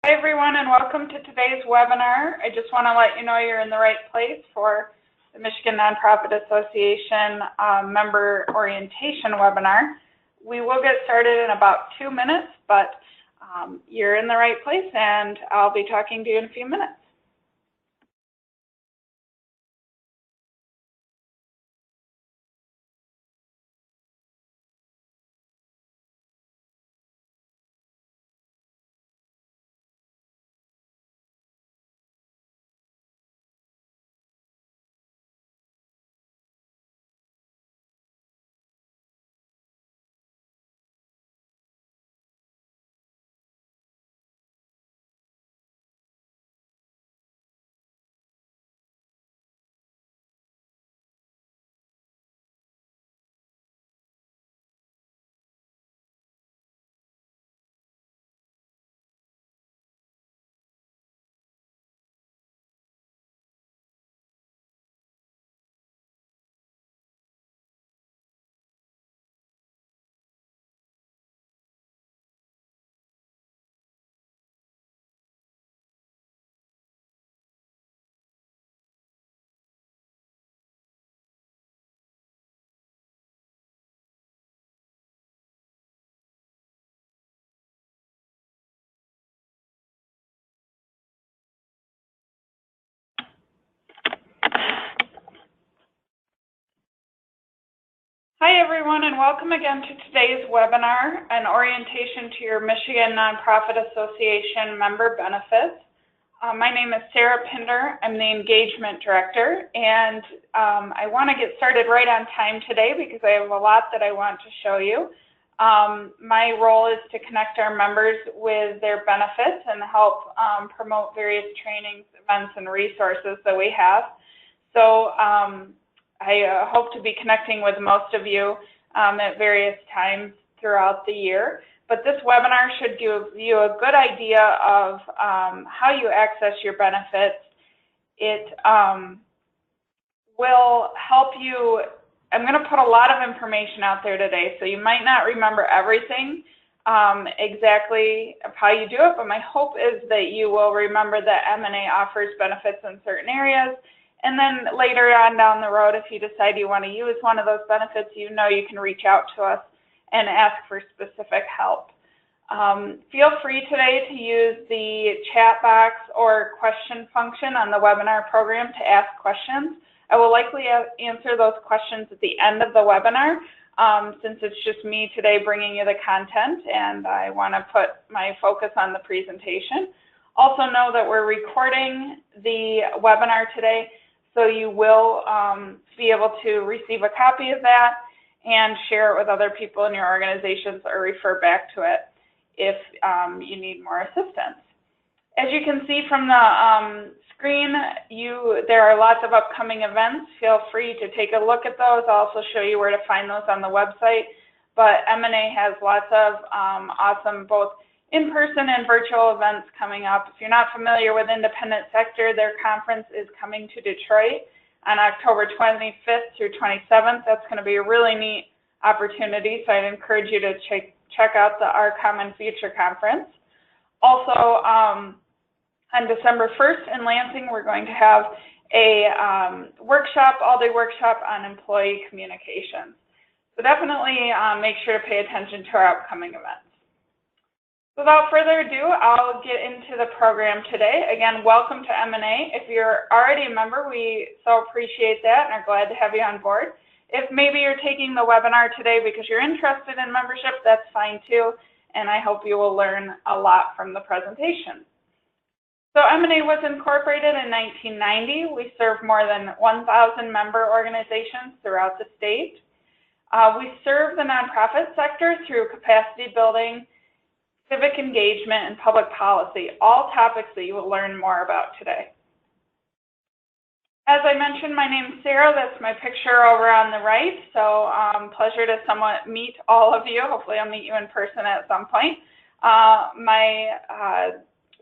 Hi everyone, and welcome to today's webinar. I just want to let you know you're in the right place for the Michigan Nonprofit Association member orientation webinar. We will get started in about 2 minutes, but you're in the right place and I'll be talking to you in a few minutes. Hi everyone, and welcome again to today's webinar, an orientation to your Michigan Nonprofit Association member benefits. My name is Sarah Pinder. I'm the Engagement Director, and I want to get started right on time today because I have a lot that I want to show you. My role is to connect our members with their benefits and help promote various trainings, events, and resources that we have. So I hope to be connecting with most of you at various times throughout the year. But this webinar should give you a good idea of how you access your benefits. It will help you. I'm going to put a lot of information out there today, so you might not remember everything exactly of how you do it, but my hope is that you will remember that MNA offers benefits in certain areas. And then later on down the road, if you decide you want to use one of those benefits, you know you can reach out to us and ask for specific help. Feel free today to use the chat box or question function on the webinar program to ask questions. I will likely answer those questions at the end of the webinar since it's just me today bringing you the content and I want to put my focus on the presentation. Also know that we're recording the webinar today, so you will be able to receive a copy of that and share it with other people in your organizations or refer back to it if you need more assistance. As you can see from the screen, there are lots of upcoming events. Feel free to take a look at those. I'll also show you where to find those on the website. But MNA has lots of awesome both in-person and virtual events coming up. If you're not familiar with Independent Sector, their conference is coming to Detroit on October 25th through 27th. That's going to be a really neat opportunity, so I'd encourage you to check out the Our Common Future Conference. Also, on December 1st in Lansing, we're going to have a all-day workshop on employee communications. So definitely make sure to pay attention to our upcoming events. Without further ado, I'll get into the program today. Again, welcome to MNA. If you're already a member, we so appreciate that and are glad to have you on board. If maybe you're taking the webinar today because you're interested in membership, that's fine too, and I hope you will learn a lot from the presentation. So MNA was incorporated in 1990. We serve more than 1,000 member organizations throughout the state. We serve the nonprofit sector through capacity building, civic engagement, and public policy, all topics that you will learn more about today. As I mentioned, my name is Sarah. That's my picture over on the right. So pleasure to somewhat meet all of you. Hopefully I'll meet you in person at some point. My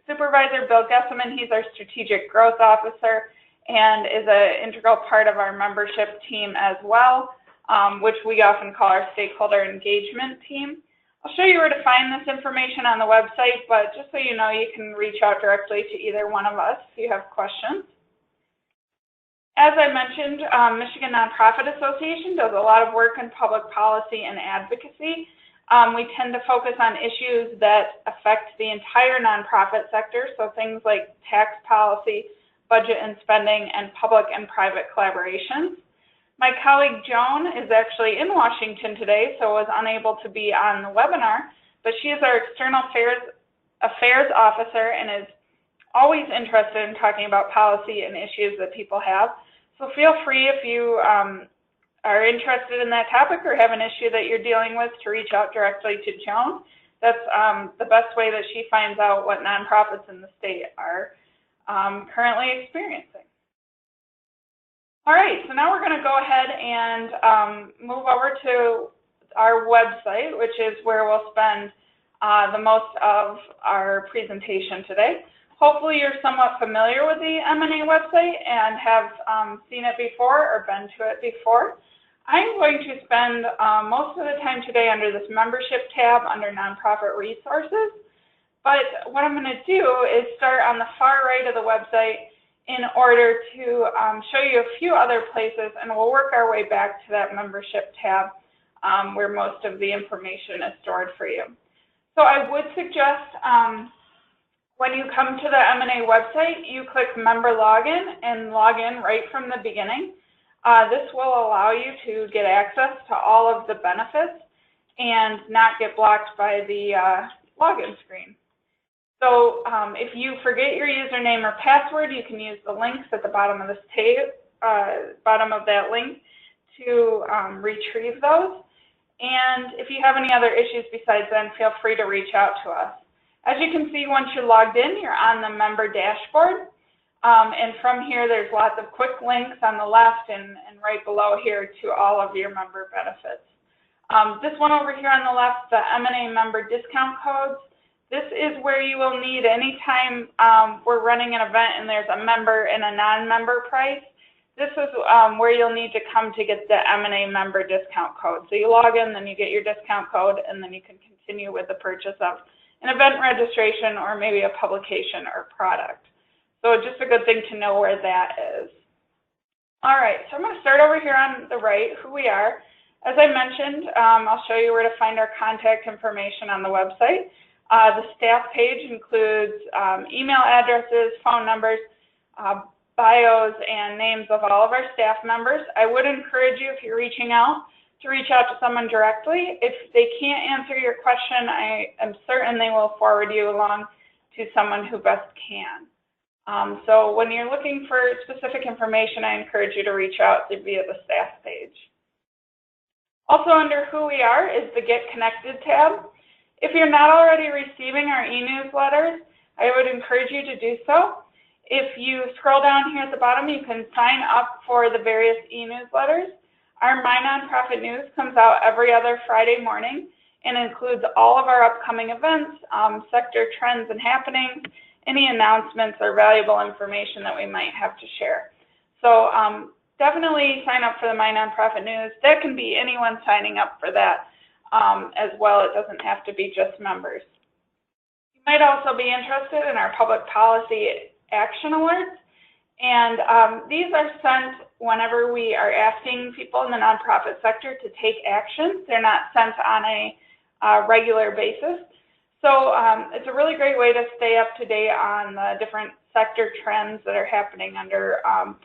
supervisor, Bill Gesselman, he's our Strategic Growth Officer and is an integral part of our membership team as well, which we often call our Stakeholder Engagement Team. I'll show you where to find this information on the website, but just so you know, you can reach out directly to either one of us if you have questions. As I mentioned, Michigan Nonprofit Association does a lot of work in public policy and advocacy. We tend to focus on issues that affect the entire nonprofit sector, so things like tax policy, budget and spending, and public and private collaborations. My colleague Joan is actually in Washington today, so was unable to be on the webinar, but she is our External Affairs Officer and is always interested in talking about policy and issues that people have. So feel free, if you are interested in that topic or have an issue that you're dealing with, to reach out directly to Joan. That's the best way that she finds out what nonprofits in the state are currently experiencing. All right, so now we're going to go ahead and move over to our website, which is where we'll spend the most of our presentation today. Hopefully you're somewhat familiar with the MNA website and have seen it before or been to it before. I'm going to spend most of the time today under this membership tab under nonprofit resources, but what I'm going to do is start on the far right of the website in order to show you a few other places, and we'll work our way back to that membership tab where most of the information is stored for you. So I would suggest when you come to the MNA website, you click Member Login and log in right from the beginning. This will allow you to get access to all of the benefits and not get blocked by the login screen. So if you forget your username or password, you can use the links at the bottom of this bottom of that link to retrieve those. And if you have any other issues besides then, feel free to reach out to us. As you can see, once you're logged in, you're on the member dashboard. And from here, there's lots of quick links on the left and right below here to all of your member benefits. This one over here on the left, the MNA member discount codes. This is where you will need anytime we're running an event and there's a member and a non-member price. This is where you'll need to come to get the MNA member discount code. So you log in, then you get your discount code, and then you can continue with the purchase of an event registration or maybe a publication or product. So just a good thing to know where that is. All right, so I'm going to start over here on the right, who we are. As I mentioned, I'll show you where to find our contact information on the website. The staff page includes email addresses, phone numbers, bios, and names of all of our staff members. I would encourage you, if you're reaching out, to reach out to someone directly. If they can't answer your question, I am certain they will forward you along to someone who best can. So when you're looking for specific information, I encourage you to reach out via the staff page. Also under who we are is the Get Connected tab. If you're not already receiving our e-newsletters, I would encourage you to do so. If you scroll down here at the bottom, you can sign up for the various e-newsletters. Our My Nonprofit News comes out every other Friday morning and includes all of our upcoming events, sector trends and happenings, any announcements or valuable information that we might have to share. So definitely sign up for the My Nonprofit News. That can be anyone signing up for that as well. It doesn't have to be just members. You might also be interested in our public policy action alerts. And these are sent whenever we are asking people in the nonprofit sector to take action. They're not sent on a regular basis. So it's a really great way to stay up to date on the different sector trends that are happening under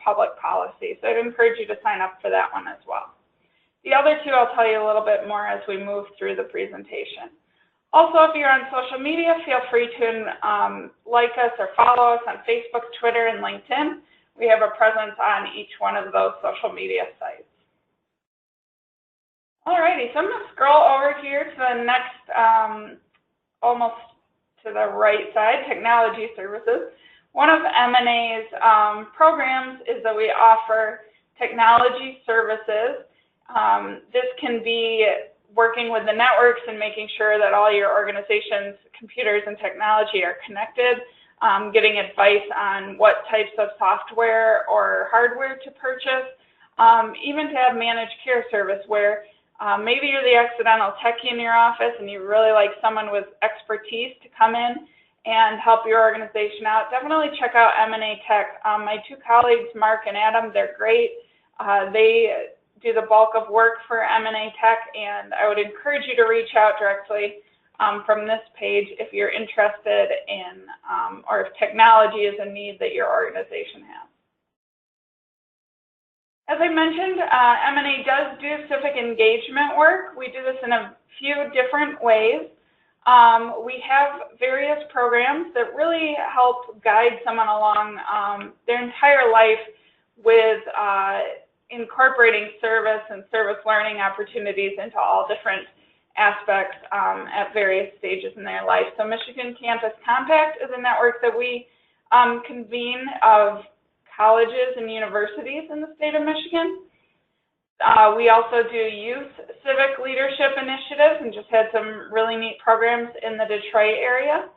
public policy. So I'd encourage you to sign up for that one as well. The other two I'll tell you a little bit more as we move through the presentation. Also, if you're on social media, feel free to like us or follow us on Facebook, Twitter, and LinkedIn. We have a presence on each one of those social media sites. Alrighty, so I'm going to scroll over here to the next, almost to the right side, technology services. One of MNA's programs is that we offer technology services. This can be working with the networks and making sure that all your organization's computers and technology are connected, getting advice on what types of software or hardware to purchase, even to have managed care service where Maybe you're the accidental techie in your office and you really like someone with expertise to come in and help your organization out. Definitely check out MNA Tech. My two colleagues, Mark and Adam, they're great. They do the bulk of work for MNA Tech, and I would encourage you to reach out directly from this page if you're interested in or if technology is a need that your organization has. As I mentioned, MNA does do civic engagement work. We do this in a few different ways. We have various programs that really help guide someone along their entire life with incorporating service and service learning opportunities into all different aspects at various stages in their life. So Michigan Campus Compact is a network that we convene of colleges and universities in the state of Michigan. We also do youth civic leadership initiatives and just had some really neat programs in the Detroit area.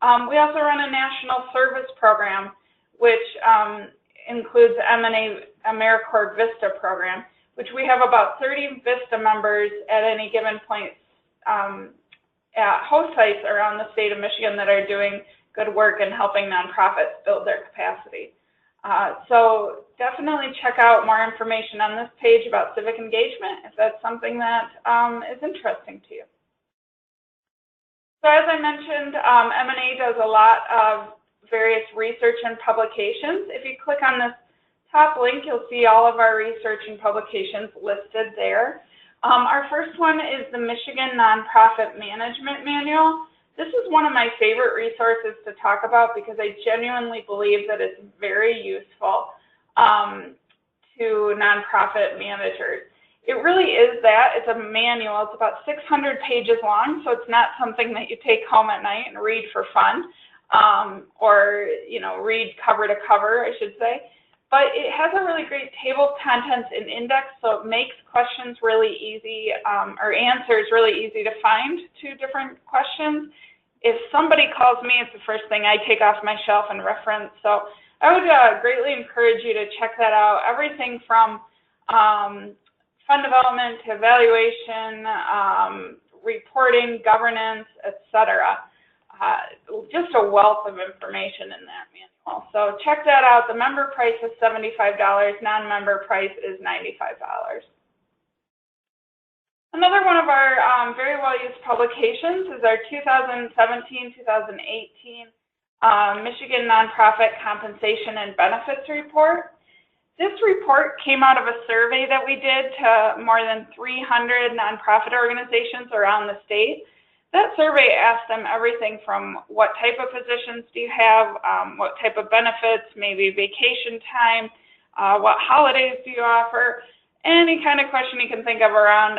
We also run a national service program, which includes MNA AmeriCorps Vista program, which we have about 30 Vista members at any given point at host sites around the state of Michigan that are doing good work and helping nonprofits build their capacity. So definitely check out more information on this page about civic engagement if that's something that is interesting to you. So as I mentioned, MNA does a lot of various research and publications. If you click on this top link, you'll see all of our research and publications listed there. Our first one is the Michigan Nonprofit Management Manual. This is one of my favorite resources to talk about because I genuinely believe that it's very useful to nonprofit managers. It really is that. It's a manual. It's about 600 pages long, so it's not something that you take home at night and read for fun or, you know, read cover to cover, I should say. But it has a really great table of contents and index, so it makes questions really easy or answers really easy to find to different questions. If somebody calls me, it's the first thing I take off my shelf and reference. So I would greatly encourage you to check that out. Everything from fund development to evaluation, reporting, governance, etc. Just a wealth of information in that manual. So check that out. The member price is $75. Non-member price is $95. Another one of our very well-used publications is our 2017-2018 Michigan Nonprofit Compensation and Benefits Report. This report came out of a survey that we did to more than 300 nonprofit organizations around the state. That survey asked them everything from what type of positions do you have, what type of benefits, maybe vacation time, what holidays do you offer, any kind of question you can think of around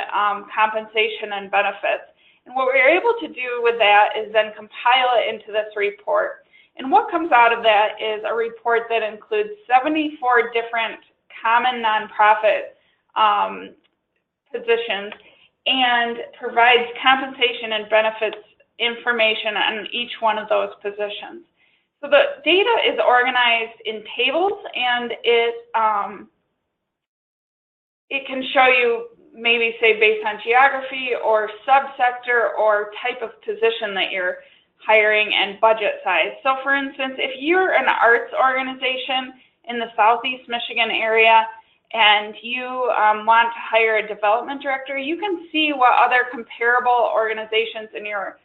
compensation and benefits. And what we were able to do with that is then compile it into this report. And what comes out of that is a report that includes 74 different common nonprofit positions and provides compensation and benefits information on each one of those positions. So the data is organized in tables, and it can show you maybe say based on geography or subsector or type of position that you're hiring and budget size. So for instance, if you're an arts organization in the Southeast Michigan area and you want to hire a development director, you can see what other comparable organizations in your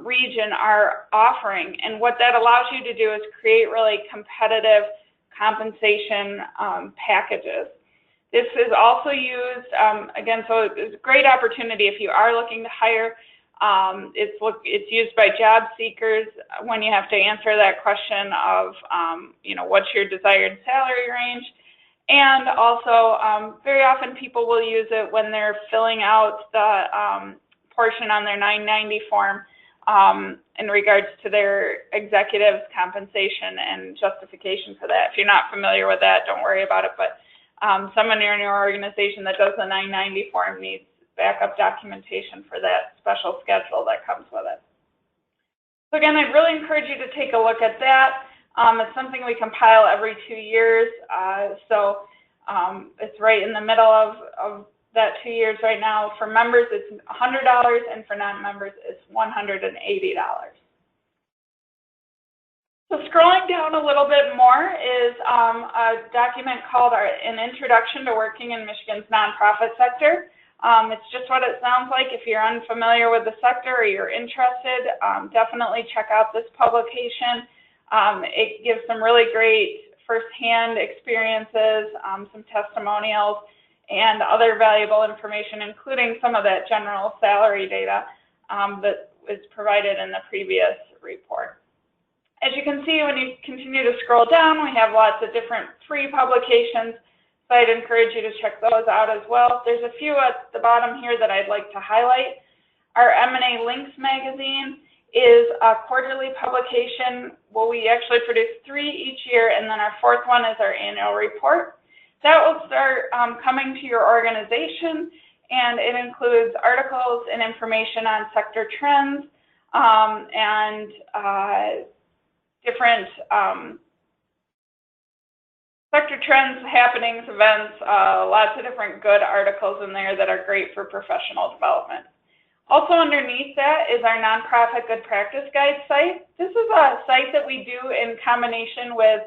region are offering. And what that allows you to do is create really competitive compensation packages. This is also used, again, so it's a great opportunity if you are looking to hire. It's used by job seekers when you have to answer that question of, you know, what's your desired salary range. And also, very often people will use it when they're filling out the portion on their 990 form in regards to their executive's compensation and justification for that. If you're not familiar with that, don't worry about it. But someone in your organization that does the 990 form needs backup documentation for that special schedule that comes with it. So again, I'd really encourage you to take a look at that. It's something we compile every 2 years, so it's right in the middle of that 2 years right now. For members, it's $100, and for non-members, it's $180. So scrolling down a little bit more is a document called An Introduction to Working in Michigan's Nonprofit Sector. It's just what it sounds like. If you're unfamiliar with the sector or you're interested, definitely check out this publication. It gives some really great firsthand experiences, some testimonials, and other valuable information, including some of that general salary data that was provided in the previous report. As you can see, when you continue to scroll down, we have lots of different free publications, so I'd encourage you to check those out as well. There's a few at the bottom here that I'd like to highlight. Our MNA Links magazine is a quarterly publication. Well, we actually produce 3 each year, and then our 4th one is our annual report. That will start coming to your organization, and it includes articles and information on sector trends and different sector trends, happenings, events, lots of different good articles in there that are great for professional development. Also underneath that is our Nonprofit Good Practice Guide site. This is a site that we do in combination with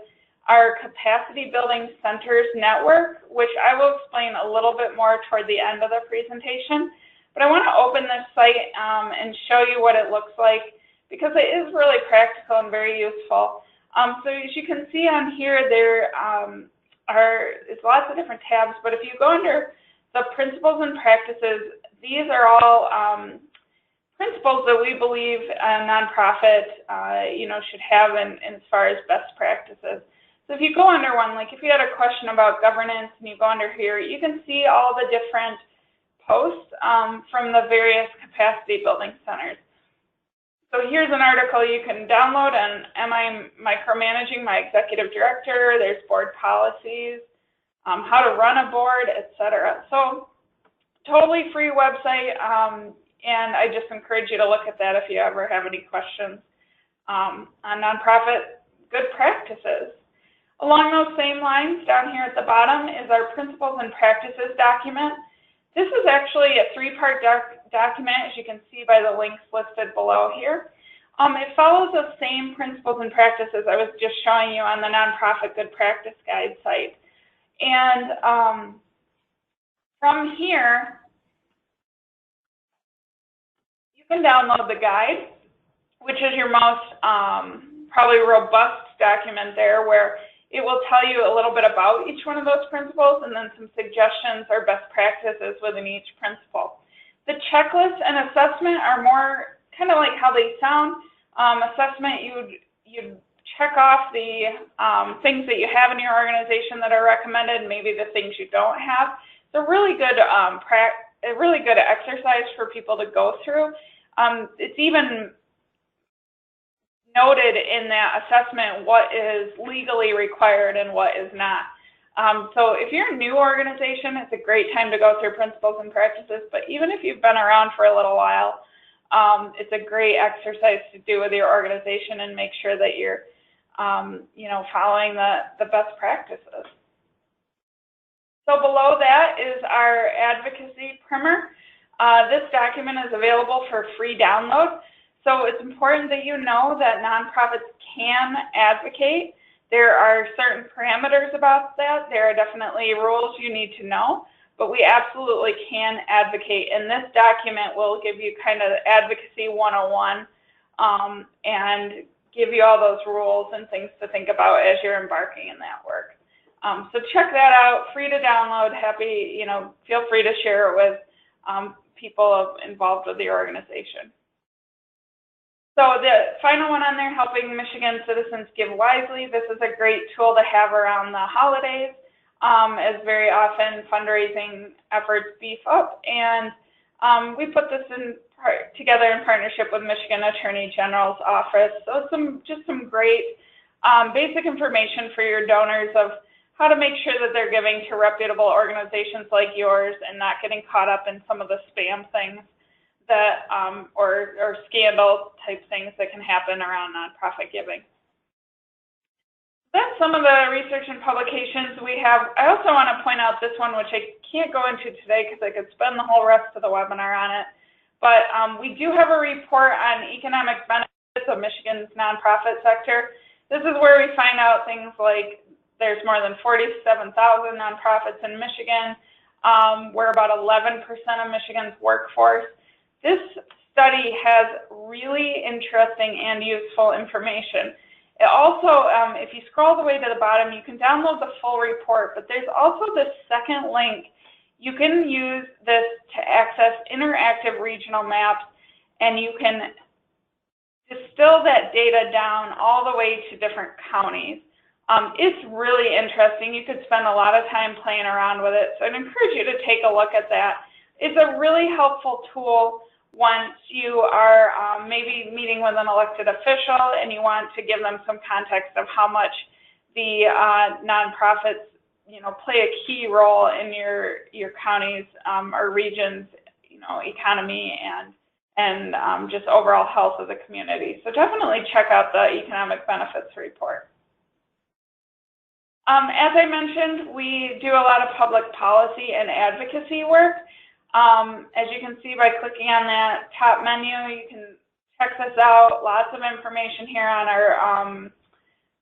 our Capacity Building Centers network, which I will explain a little bit more toward the end of the presentation. But I want to open this site and show you what it looks like, because it is really practical and very useful. So as you can see on here, there is lots of different tabs, but if you go under the principles and practices, these are all principles that we believe a nonprofit should have in as far as best practices. So if you go under one, like if you had a question about governance and you go under here, you can see all the different posts from the various capacity building centers. So here's an article you can download on Am I Micromanaging My Executive Director? There's board policies, how to run a board, etc. So totally free website, and I just encourage you to look at that if you ever have any questions on nonprofit good practices. Along those same lines, down here at the bottom is our Principles and Practices document. This is actually a 3-part document, as you can see by the links listed below here. It follows the same principles and practices I was just showing you on the Nonprofit Good Practice Guide site. And from here, you can download the guide, which is your most probably robust document there, where it will tell you a little bit about each one of those principles and then some suggestions or best practices within each principle. The checklist and assessment are more kind of like how they sound. Assessment, you'd check off the things that you have in your organization that are recommended, maybe the things you don't have. It's a really good exercise for people to go through. It's even noted in that assessment what is legally required and what is not. So if you're a new organization, it's a great time to go through principles and practices, but even if you've been around for a little while, it's a great exercise to do with your organization and make sure that you're following the best practices. So below that is our Advocacy Primer. This document is available for free download. So it's important that you know that nonprofits can advocate. There are certain parameters about that. There are definitely rules you need to know, but we absolutely can advocate. And this document will give you kind of Advocacy 101 and give you all those rules and things to think about as you're embarking in that work. So check that out, free to download, feel free to share it with people involved with the organization. So the final one on there, helping Michigan citizens give wisely. This is a great tool to have around the holidays, as very often fundraising efforts beef up. And we put this together in partnership with Michigan Attorney General's office. So just some great basic information for your donors of how to make sure that they're giving to reputable organizations like yours and not getting caught up in some of the spam things that or scandal type things that can happen around nonprofit giving. That's some of the research and publications we have. I also want to point out this one, which I can't go into today because I could spend the whole rest of the webinar on it. But we do have a report on economic benefits of Michigan's nonprofit sector. This is where we find out things like there's more than 47,000 nonprofits in Michigan. We're about 11% of Michigan's workforce. This study has really interesting and useful information. It also, if you scroll all the way to the bottom, you can download the full report, but there's also this second link. You can use this to access interactive regional maps, and you can distill that data down all the way to different counties. It's really interesting. You could spend a lot of time playing around with it, so I'd encourage you to take a look at that. It's a really helpful tool once you are maybe meeting with an elected official and you want to give them some context of how much the nonprofits, play a key role in your county's or region's, economy and just overall health of the community. So definitely check out the economic benefits report. As I mentioned, we do a lot of public policy and advocacy work. As you can see by clicking on that top menu, you can check this out. Lots of information here on our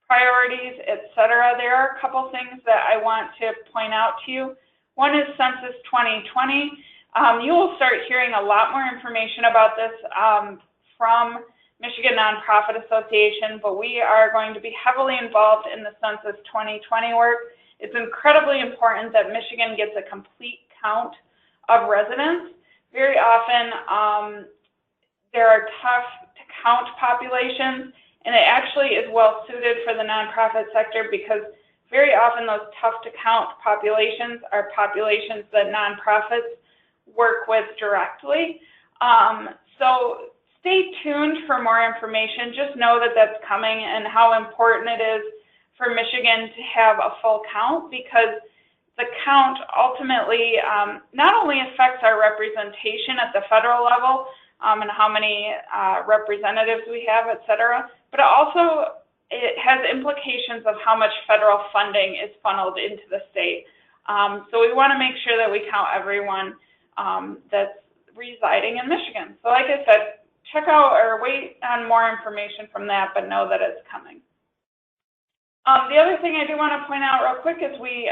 priorities, etc. There are a couple things that I want to point out to you. One is Census 2020. You will start hearing a lot more information about this from Michigan Nonprofit Association, but we are going to be heavily involved in the Census 2020 work. It's incredibly important that Michigan gets a complete count of residents. Very often there are tough to count populations, and it actually is well suited for the nonprofit sector because very often those tough to count populations are populations that nonprofits work with directly. So stay tuned for more information. Just know that that's coming and how important it is for Michigan to have a full count, because the count ultimately not only affects our representation at the federal level and how many representatives we have, et cetera, but it has implications of how much federal funding is funneled into the state. So we want to make sure that we count everyone that's residing in Michigan. So like I said, check out or wait on more information from that, but know that it's coming. The other thing I do want to point out real quick is we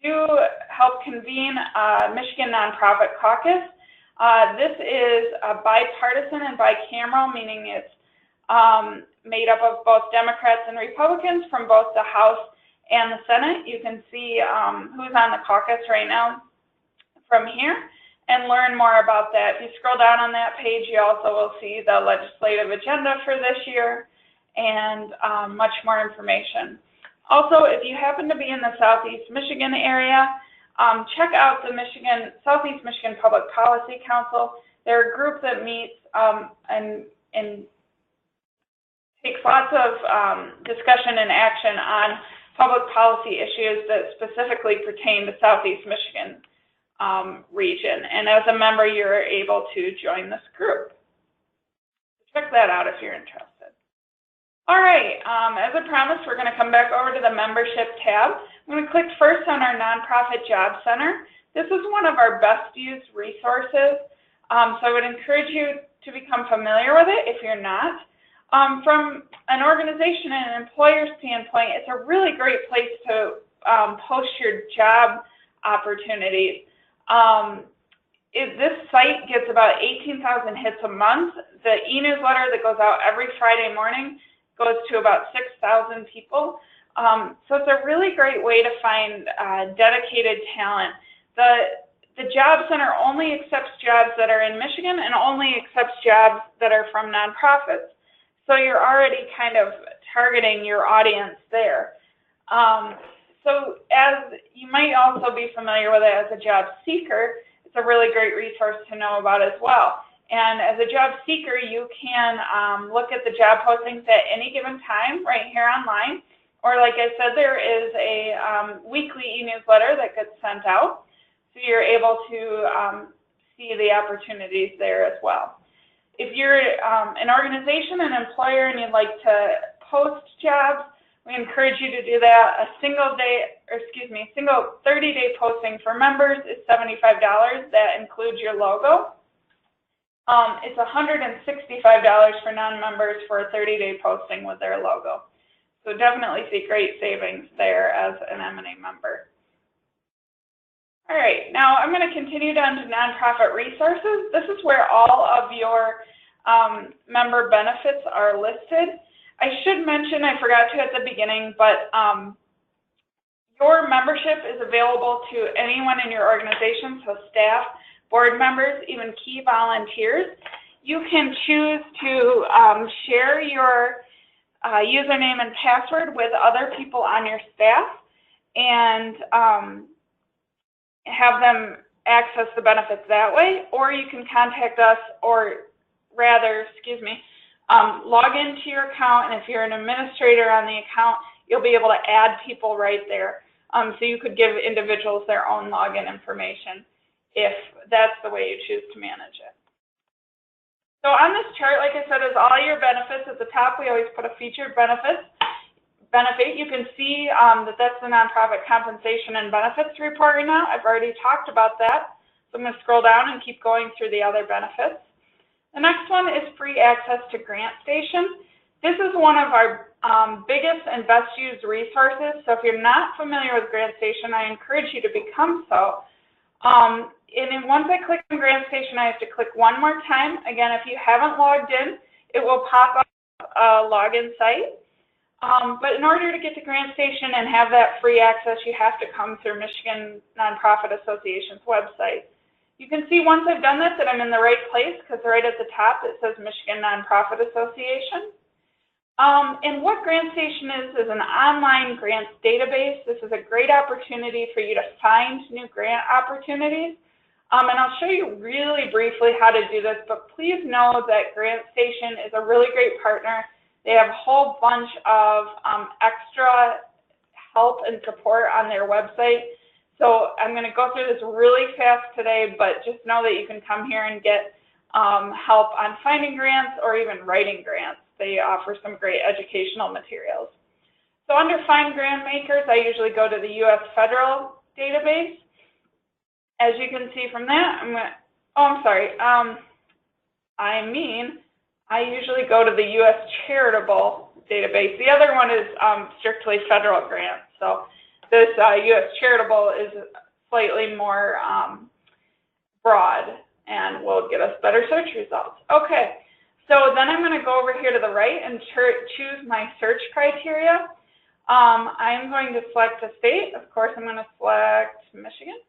do help convene Michigan Nonprofit Caucus. This is bipartisan and bicameral, meaning it's made up of both Democrats and Republicans from both the House and the Senate. You can see who's on the caucus right now from here and learn more about that. If you scroll down on that page, you also will see the legislative agenda for this year and much more information. Also, if you happen to be in the Southeast Michigan area, check out the Southeast Michigan Public Policy Council. They're a group that meets and takes lots of discussion and action on public policy issues that specifically pertain to Southeast Michigan region. And as a member, you're able to join this group. Check that out if you're interested. All right, as I promised, we're going to come back over to the membership tab. I'm going to click first on our Nonprofit Job Center. This is one of our best used resources, so I would encourage you to become familiar with it if you're not. From an organization and an employer standpoint, it's a really great place to post your job opportunities. This site gets about 18,000 hits a month. The e-newsletter that goes out every Friday morning goes to about 6,000 people. So it's a really great way to find dedicated talent. The Job Center only accepts jobs that are in Michigan and only accepts jobs that are from nonprofits. So you're already kind of targeting your audience there. So as you might also be familiar with it as a job seeker, it's a really great resource to know about as well. And as a job seeker, you can look at the job postings at any given time right here online. Or like I said, there is a weekly e-newsletter that gets sent out. So you're able to see the opportunities there as well. If you're an organization, an employer, and you'd like to post jobs, We encourage you to do that. A single 30-day posting for members is $75. That includes your logo. It's $165 for non-members for a 30-day posting with their logo. So definitely see great savings there as an MNA member. All right, now I'm going to continue down to nonprofit resources. This is where all of your member benefits are listed. I should mention, I forgot to at the beginning, but your membership is available to anyone in your organization, so staff, board members, even key volunteers. You can choose to share your username and password with other people on your staff and have them access the benefits that way, or you can contact us, or rather, log into your account, and if you're an administrator on the account, you'll be able to add people right there. So you could give individuals their own login information if that's the way you choose to manage it. So on this chart, like I said, is all your benefits. At the top, we always put a featured benefit. You can see that that's the nonprofit compensation and benefits report right now. I've already talked about that. So I'm going to scroll down and keep going through the other benefits. The next one is free access to Grantstation. This is one of our biggest and best used resources. So if you're not familiar with Grantstation, I encourage you to become so. And then once I click on Grantstation, I have to click one more time. Again, if you haven't logged in, it will pop up a login site. But in order to get to Grantstation and have that free access, you have to come through Michigan Nonprofit Association's website. You can see once I've done this that I'm in the right place, because right at the top it says Michigan Nonprofit Association. And what Grantstation is an online grants database. This is a great opportunity for you to find new grant opportunities. And I'll show you really briefly how to do this, but please know that Grantstation is a really great partner. They have a whole bunch of extra help and support on their website. So I'm going to go through this really fast today, but just know that you can come here and get help on finding grants or even writing grants. They offer some great educational materials. So under Find Grant Makers, I usually go to the U.S. Federal database. As you can see from that, I usually go to the U.S. Charitable database. The other one is strictly federal grants. So this U.S. Charitable is slightly more broad and will get us better search results. Okay, so then I'm going to go over here to the right and choose my search criteria. I'm going to select a state. Of course, I'm going to select Michigan.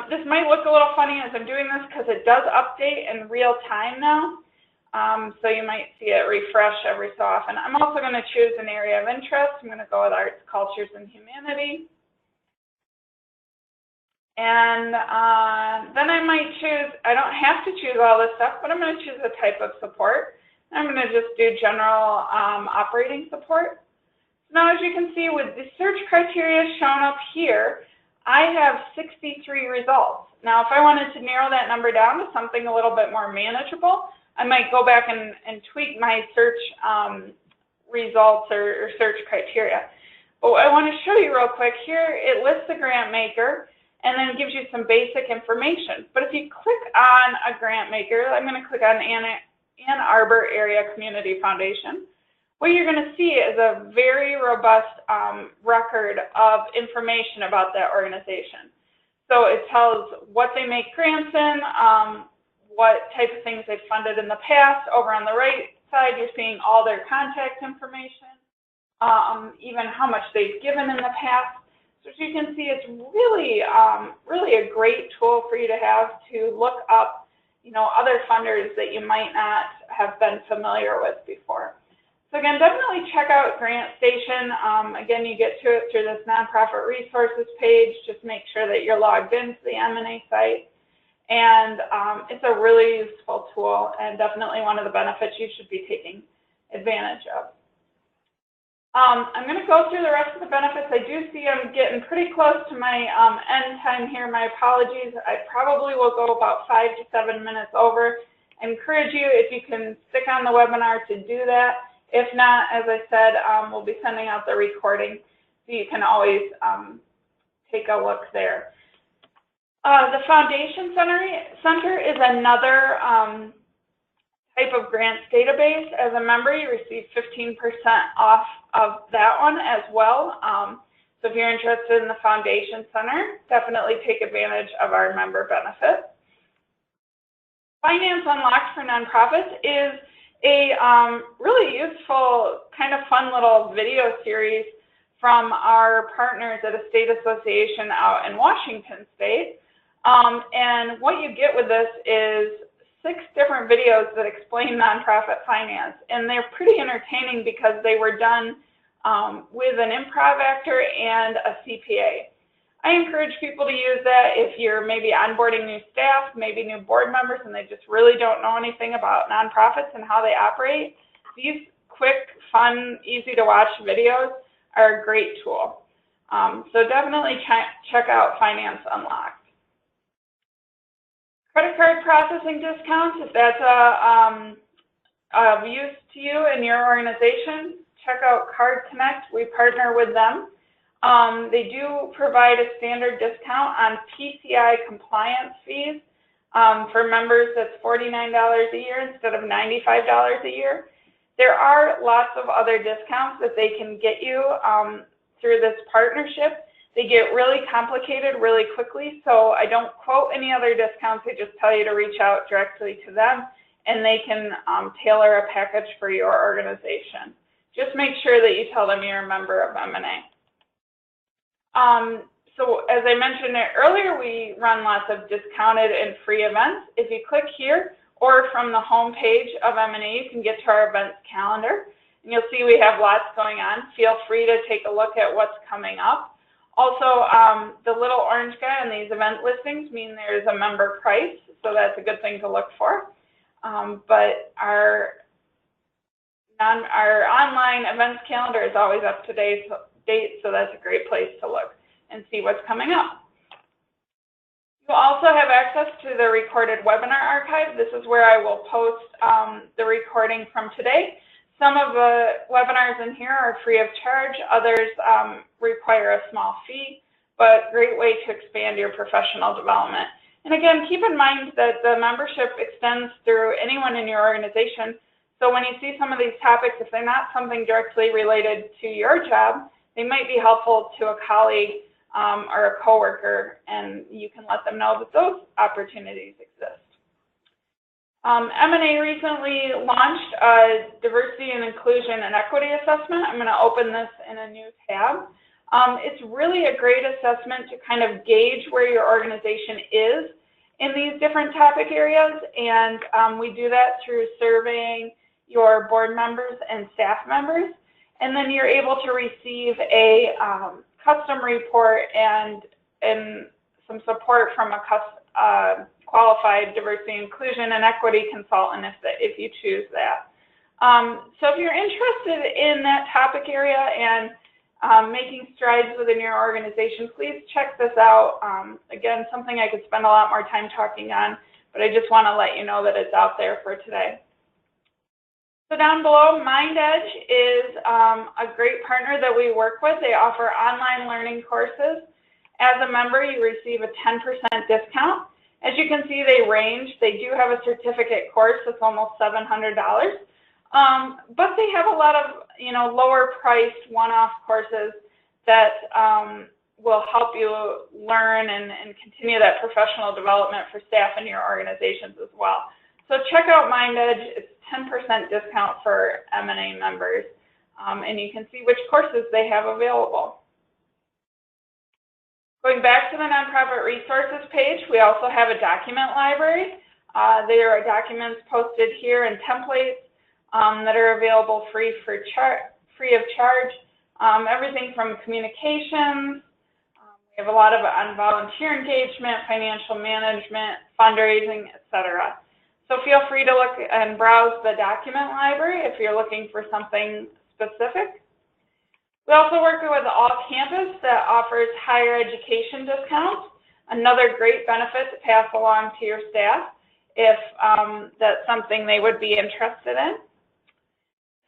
This might look a little funny as I'm doing this because it does update in real time now. So you might see it refresh every so often. I'm also going to choose an area of interest. I'm going to go with arts, cultures, and humanity. And then I might choose, I don't have to choose all this stuff, but I'm going to choose a type of support. I'm going to just do general operating support. Now, as you can see, with the search criteria shown up here, I have 63 results. Now, if I wanted to narrow that number down to something a little bit more manageable, I might go back and tweak my search results or search criteria. But what I want to show you real quick here, it lists the grant maker and then gives you some basic information. But if you click on a grant maker, I'm going to click on Ann Arbor Area Community Foundation. What you're going to see is a very robust record of information about that organization. So it tells what they make grants in, what type of things they've funded in the past. Over on the right side, you're seeing all their contact information, even how much they've given in the past. So as you can see, it's really, really a great tool for you to have to look up, other funders that you might not have been familiar with before. So again, definitely check out Grantstation. Again, you get to it through this nonprofit resources page. Just make sure that you're logged into the MNA site. And it's a really useful tool and definitely one of the benefits you should be taking advantage of. I'm going to go through the rest of the benefits. I do see I'm getting pretty close to my end time here. My apologies. I probably will go about 5 to 7 minutes over. I encourage you, if you can stick on the webinar, to do that. If not, as I said, we'll be sending out the recording, so you can always take a look there. The Foundation Center is another type of grants database. As a member, you receive 15% off of that one as well. So if you're interested in the Foundation Center, definitely take advantage of our member benefit. Finance Unlocked for Nonprofits is a really useful, kind of fun little video series from our partners at a state association out in Washington State. And what you get with this is 6 different videos that explain nonprofit finance, and they're pretty entertaining because they were done with an improv actor and a CPA. I encourage people to use that if you're maybe onboarding new staff, maybe new board members, and they just really don't know anything about nonprofits and how they operate. These quick, fun, easy to watch videos are a great tool. So definitely check out Finance Unlocked. Credit card processing discounts, if that's of use to you and your organization, check out Card Connect. We partner with them. They do provide a standard discount on PCI compliance fees. For members, that's $49 a year instead of $95 a year. There are lots of other discounts that they can get you through this partnership. They get really complicated really quickly, so I don't quote any other discounts. I just tell you to reach out directly to them, and they can tailor a package for your organization. Just make sure that you tell them you're a member of MNA. So as I mentioned earlier, we run lots of discounted and free events. If you click here or from the home page of MNA, you can get to our events calendar, and you'll see we have lots going on. Feel free to take a look at what's coming up. Also, the little orange guy on these event listings mean there's a member price, so that's a good thing to look for. But our online events calendar is always up to date, so that's a great place to look and see what's coming up. You also have access to the recorded webinar archive. This is where I will post the recording from today. Some of the webinars in here are free of charge. Others require a small fee, but great way to expand your professional development. And again, keep in mind that the membership extends through anyone in your organization. So when you see some of these topics, if they're not something directly related to your job, they might be helpful to a colleague or a coworker, and you can let them know that those opportunities exist. MNA recently launched a diversity and inclusion and equity assessment. I'm going to open this in a new tab. It's really a great assessment to kind of gauge where your organization is in these different topic areas, and we do that through surveying your board members and staff members, and then you're able to receive a custom report and some support from a qualified diversity, inclusion, and equity consultant if you choose that. So if you're interested in that topic area and making strides within your organization, please check this out. Again, something I could spend a lot more time talking on, but I just want to let you know that it's out there for today. So down below, MindEdge is a great partner that we work with. They offer online learning courses. As a member, you receive a 10% discount. As you can see, they range. They do have a certificate course that's almost $700, but they have a lot of lower priced one-off courses that will help you learn and continue that professional development for staff in your organizations as well. So check out MindEdge. It's 10% discount for MNA members, and you can see which courses they have available. Going back to the nonprofit resources page, we also have a document library. There are documents posted here and templates that are available free of charge. Everything from communications. We have a lot of volunteer engagement, financial management, fundraising, etc. So feel free to look and browse the document library if you're looking for something specific. We also work with All Campus that offers higher education discounts, another great benefit to pass along to your staff if that's something they would be interested in.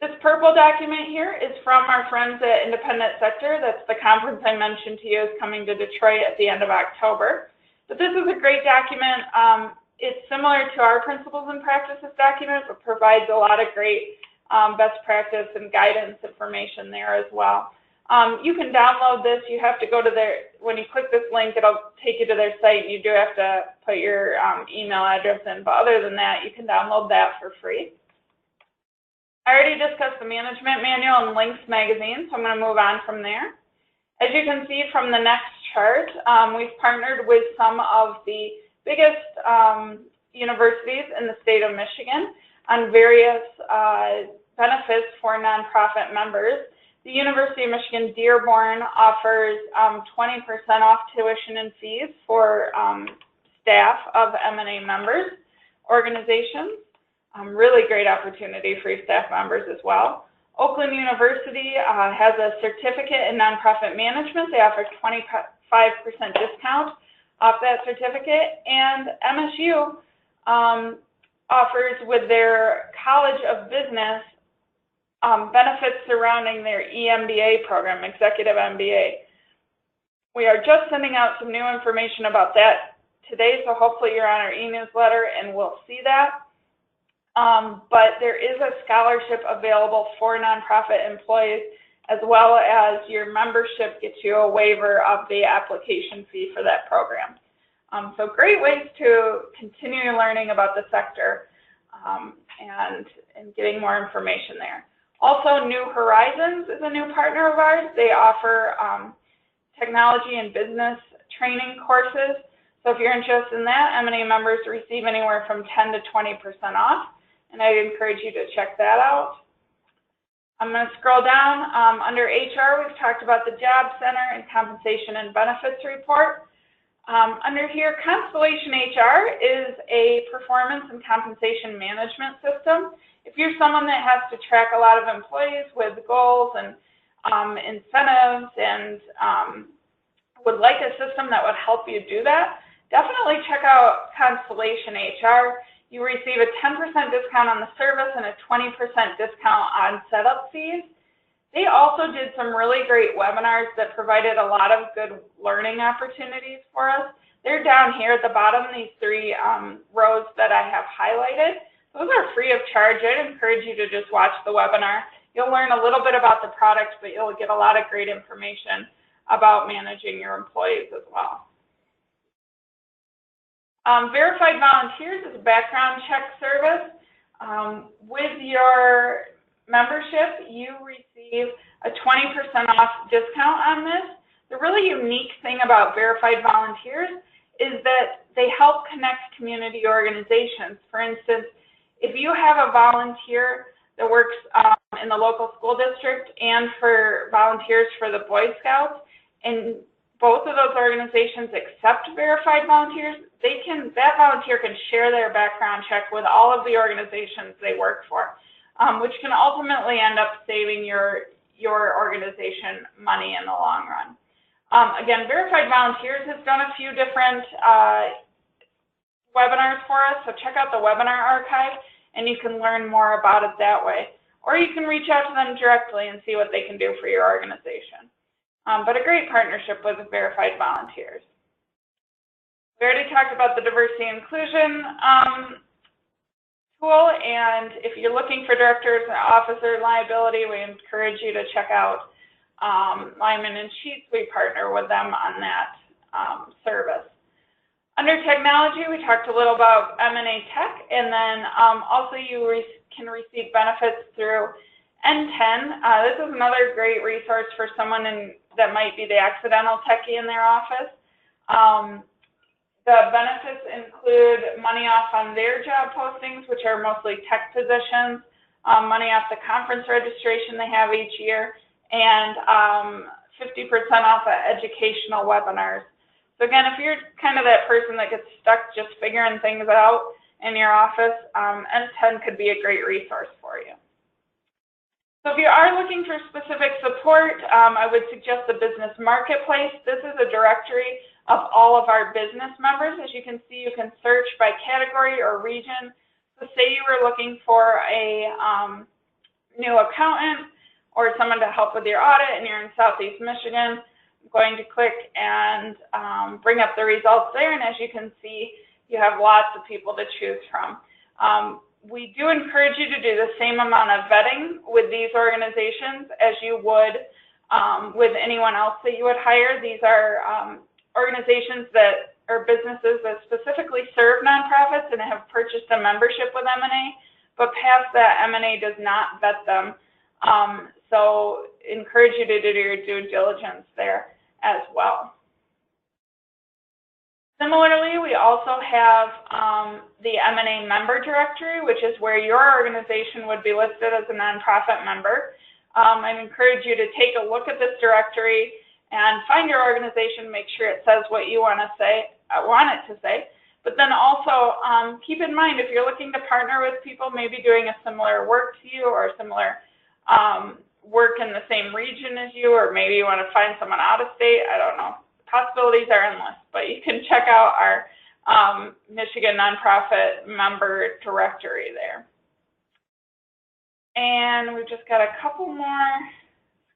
This purple document here is from our friends at Independent Sector. That's the conference I mentioned to you is coming to Detroit at the end of October. But this is a great document. It's similar to our Principles and Practices document, but provides a lot of great best practice and guidance information there as well. You can download this. You have to go to their, when you click this link, it'll take you to their site. You do have to put your email address in, but other than that, you can download that for free. I already discussed the management manual and Links magazine, so I'm going to move on from there. As you can see from the next chart, we've partnered with some of the biggest universities in the state of Michigan on various benefits for nonprofit members. The University of Michigan Dearborn offers 20% off tuition and fees for staff of MNA members organizations. Really great opportunity for your staff members as well. Oakland University has a certificate in nonprofit management. They offer 25% discount off that certificate. And MSU offers with their College of Business benefits surrounding their EMBA program, Executive MBA. We are just sending out some new information about that today, so hopefully you're on our e-newsletter and we'll see that. But there is a scholarship available for nonprofit employees, as well as your membership gets you a waiver of the application fee for that program. So great ways to continue learning about the sector and getting more information there. Also, New Horizons is a new partner of ours. They offer technology and business training courses. So if you're interested in that, M&A members receive anywhere from 10 to 20% off. And I'd encourage you to check that out. I'm going to scroll down. Under HR, we've talked about the Job Center and Compensation and Benefits Report. Under here, Constellation Hr is a performance and compensation management system. If you're someone that has to track a lot of employees with goals and incentives and would like a system that would help you do that, definitely check out Constellation Hr. You receive a 10% discount on the service and a 20% discount on setup fees. They also did some really great webinars that provided a lot of good learning opportunities for us. They're down here at the bottom, these three rows that I have highlighted. Those are free of charge. I'd encourage you to just watch the webinar. You'll learn a little bit about the product, but you'll get a lot of great information about managing your employees as well. Verified Volunteers is a background check service. With your membership, you receive a 20% off discount on this. The really unique thing about Verified Volunteers is that they help connect community organizations. For instance, if you have a volunteer that works in the local school district and for volunteers for the Boy Scouts, and both of those organizations accept Verified Volunteers, that volunteer can share their background check with all of the organizations they work for, which can ultimately end up saving your organization money in the long run. Again, Verified Volunteers has done a few different webinars for us, so check out the webinar archive and you can learn more about it that way. Or you can reach out to them directly and see what they can do for your organization. But a great partnership with Verified Volunteers. We already talked about the diversity and inclusion tool, and if you're looking for directors and officer liability, we encourage you to check out Lyman and Sheets. We partner with them on that service. Under technology, we talked a little about M&A Tech, and then also you can receive benefits through N10. This is another great resource for someone that might be the accidental techie in their office. The benefits include money off on their job postings, which are mostly tech positions, money off the conference registration they have each year, and 50% off of educational webinars. So again, if you're kind of that person that gets stuck just figuring things out in your office, N10 could be a great resource for you. So if you are looking for specific support, I would suggest the Business Marketplace. This is a directory of all of our business members. As you can see, you can search by category or region. So say you were looking for a new accountant or someone to help with your audit and you're in Southeast Michigan, I'm going to click and bring up the results there, and as you can see, you have lots of people to choose from. We do encourage you to do the same amount of vetting with these organizations as you would with anyone else that you would hire. These are organizations that are businesses that specifically serve nonprofits and have purchased a membership with MNA, but past that, MNA does not vet them. So encourage you to do your due diligence there as well. Similarly, we also have the MNA member directory, which is where your organization would be listed as a nonprofit member. I'd encourage you to take a look at this directory and find your organization, make sure it says what you want it to say. But then also keep in mind, if you're looking to partner with people maybe doing a similar work to you or similar work in the same region as you, or maybe you want to find someone out of state, I don't know. Possibilities are endless, but you can check out our Michigan Nonprofit Member Directory there. And we've just got a couple more.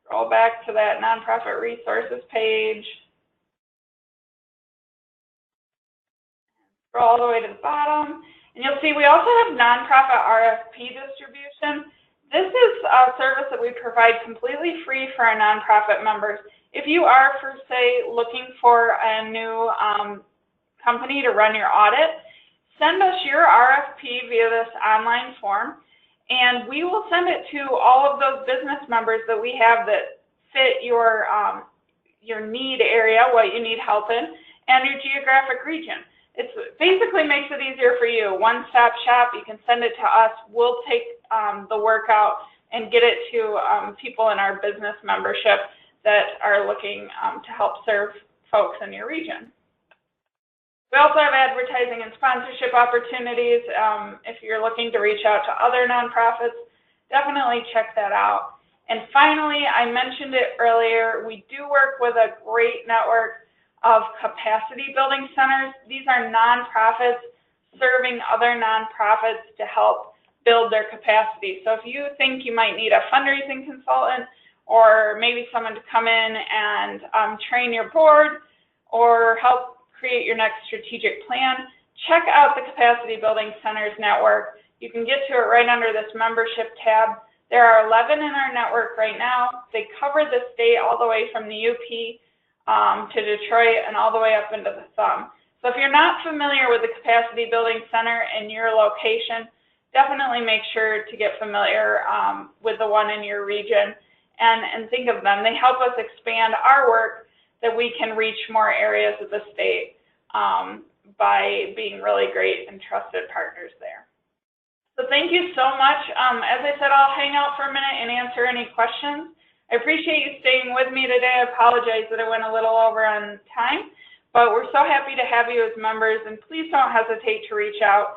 Scroll back to that Nonprofit Resources page. Scroll all the way to the bottom. And you'll see we also have Nonprofit Rfp Distribution. This is a service that we provide completely free for our nonprofit members. If you are, for say, looking for a new company to run your audit, send us your RFP via this online form, and we will send it to all of those business members that we have that fit your need area, what you need help in, and your geographic region. It basically makes it easier for you. One-stop shop, you can send it to us. We'll take the work out and get it to people in our business membership that are looking to help serve folks in your region. We also have advertising and sponsorship opportunities. If you're looking to reach out to other nonprofits, definitely check that out. And finally, I mentioned it earlier, we do work with a great network of capacity building centers. These are nonprofits serving other nonprofits to help build their capacity. So if you think you might need a fundraising consultant, or maybe someone to come in and train your board or help create your next strategic plan, check out the Capacity Building Centers Network. You can get to it right under this membership tab. There are 11 in our network right now. They cover the state all the way from the UP to Detroit and all the way up into the Thumb. So if you're not familiar with the Capacity Building Center in your location, definitely make sure to get familiar with the one in your region and think of them. They help us expand our work that we can reach more areas of the state by being really great and trusted partners there. So thank you so much. As I said, I'll hang out for a minute and answer any questions. I appreciate you staying with me today. I apologize that I went a little over on time, but we're so happy to have you as members, and please don't hesitate to reach out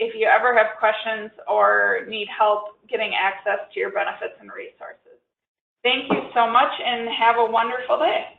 if you ever have questions or need help getting access to your benefits and resources. Thank you so much and have a wonderful day.